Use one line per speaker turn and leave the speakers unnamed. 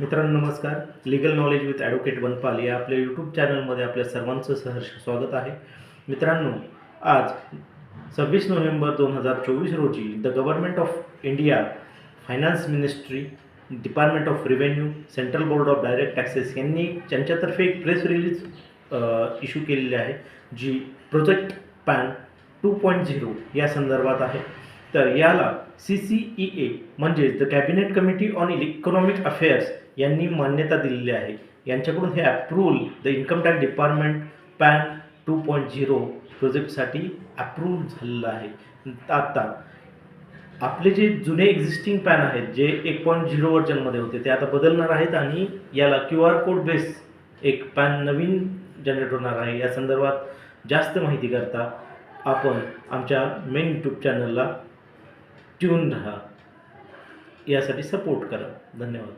मित्रांनो नमस्कार. Legal knowledge with advocate वनपाल या आपल्या यूट्यूब चॅनलमध्ये आपल्या सर्वांचं सहर्ष स्वागत आहे. मित्रांनो, आज 26 नोव्हेंबर 2024 रोजी the government of India, finance ministry, department of revenue, central board of direct taxes यांनी त्यांच्यातर्फे एक प्रेस रिलीज इश्यू केलेली आहे, जी प्रोजेक्ट पॅन 2.0 या संदर्भात आहे. तर याला CCEA म्हणजेच the cabinet committee on economic affairs यांनी मान्यता दिलेली आहे. यांच्याकडून हे approval the income tax department pan 2.0 प्रोजेक्टसाठी अप्रूव्ह झालेलं आहे. आता आपले जे जुने एक्झिस्टिंग पॅन आहेत, जे 1.0 व्हर्जनमध्ये होते, ते आता बदलणार आहेत आणि याला QR कोड बेस एक पॅन नवीन जनरेट होणार आहे. या संदर्भात जास्त माहिती करता आपण आमच्या मेन यूट्यूब चॅनलला ट्यून राहा, यासाठी सपोर्ट करा. धन्यवाद.